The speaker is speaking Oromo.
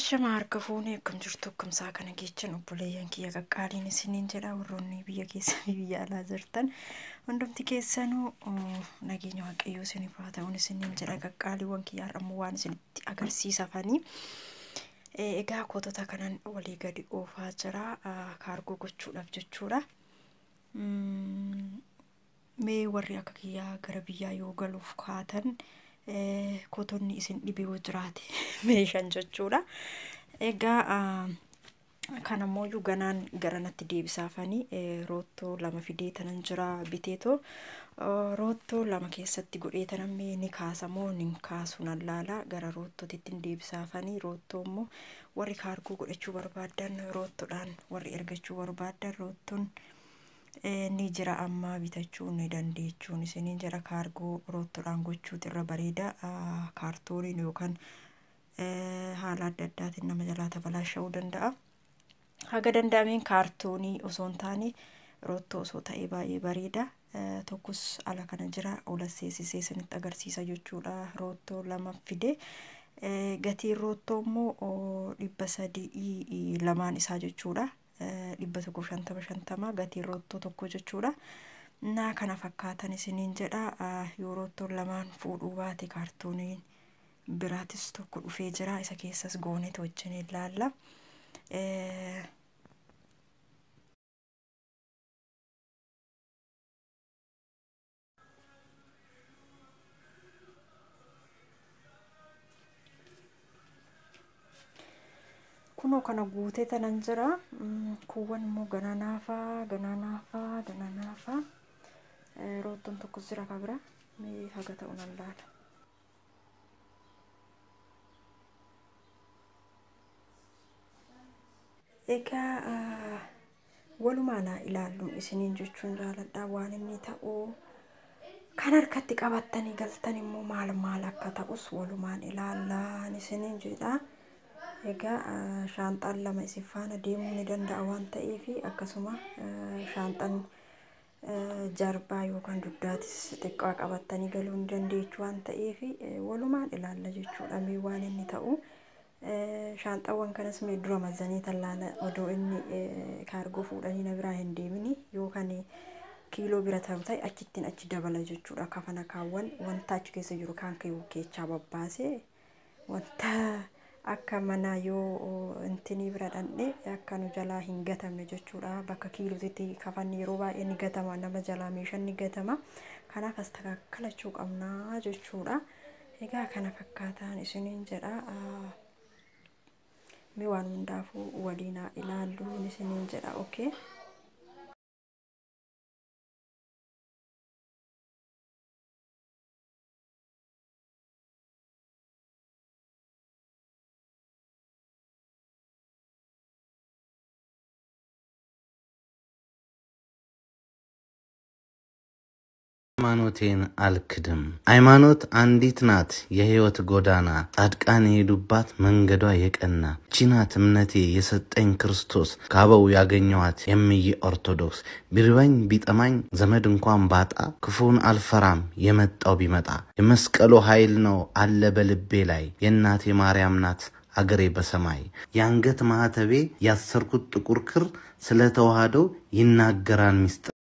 Ashama harka fuunee akkam jirtu akkam kana geechan obboleeyyan kiyya qaqqaaliin isiniin jedha warroonni biyya keessa biyya alaa jirtan hundumti keessanuu nageenya waaqayyoo isiniif haa ta'uun isiniin jedha qaqqaaliiwwan kiyya har'ammoo waan isinitti agarsiisafanii egaa kootota kanan walii gadi oofaa jira kaargoo gochuudhaaf jechuudha. Mee warri akka kiyyaa gara biyyaa yoo galuuf kaatan kootonni isin dhibee wajjiraate meeshaan jechuudha. Egaa kanammoo ganaan garanatti deebisaafanii roottoo lama fidee tanan jira biteetoo roottoo lama keessatti godhee tanan mee ni kaasamoo ni kaasu nallaala gara roottootitti deebisaafanii roottoo immoo warri kaargoo godhachuu barbaadan roottoodhaan warri ergachuu barbaadan roottoon ni jira amma bitachuu ni dandeechuun isiniin jira kaargoo roottoodhaan gochuutu irra bareeda kaartooniin yookaan haala adda addaatiin nama jalaa tabalaasha'uu danda'a. Haga danda'ameen kaartoonii osoo hin taane roottoo osoo ta'ee baay'ee bareeda. Tokkos ala kana jira ola seesisee isinitti agarsiisa jechuudha. Roottoo lama fide gatiin roottoo immoo 300 lamaan isaa jechuudha. 150 gatiin roottoo tokko jechuudha. Naa kana fakkaatan isiniin jedha yoo roottoon lamaan fuudhuu baate kaartooniin biraatis tokko dhufee jira isa keessas goonee wajjin ilaalla. Kuno kana guutee tanan jira kuwwan immoo gananaafa roottoon tokko jira kabira mee haga ta'u nan laala. Egaa walumaana ilaalluun isiniin jechuun jaaladha waan inni ta'u kan harkatti qabattanii galtan immoo maal akka ta'us walumaan ilaallaan isiniin jedha. Egaa shaanxaan lama isin faana deemuu ni danda'a waan ta'eef akkasuma shaanxaan jarbaa yookaan dugdaatis xiqqaa qabattanii galuu ni dandeechu waan ta'eef walumaan ilaalla jechuudha mee waan inni ta'u. Shaanxaawwan kanas mee dura mazanii tallaala odoo inni kaargoo fuudhanii na biraa hin deemini yookaan kiiloo bira ta'e achittiin achi dabala jechuudha. Kafana kaawwan wanta achi keessa jiru kan keechaa babbaasee wanta akka mana yoo intini bira dhandhe akka nu jalaa hin gatamne jechuudha. Bakka kiilootitti kafanni yeroo baay'ee ni gatama nama jalaa meeshaan ni gatama kanaaf as takkalachuu qabnaa jechuudha. Egaa kana fakkaataan isiniin jedha. Mee waan hundaafuu waliin ilaalluun isiniin jedha. Okay. ሃይማኖቴን አልክድም። ሃይማኖት አንዲት ናት የህይወት ጎዳና ጻድቃን የሄዱባት መንገዷ የቀና ቺናት እምነቴ የሰጠኝ ክርስቶስ ካበው ያገኘዋት የምዬ ኦርቶዶክስ ቢርባኝ ቢጠማኝ ዘመድ እንኳን ባጣ ክፉን አልፈራም የመጣው ቢመጣ የመስቀሉ ኃይል ነው አለ በልቤ ላይ የእናቴ ማርያም ናት አገሬ በሰማይ ያንገት ማህተቤ ያሰርኩት ጥቁር ክር ስለተዋሃደው ይናገራን ሚስጥር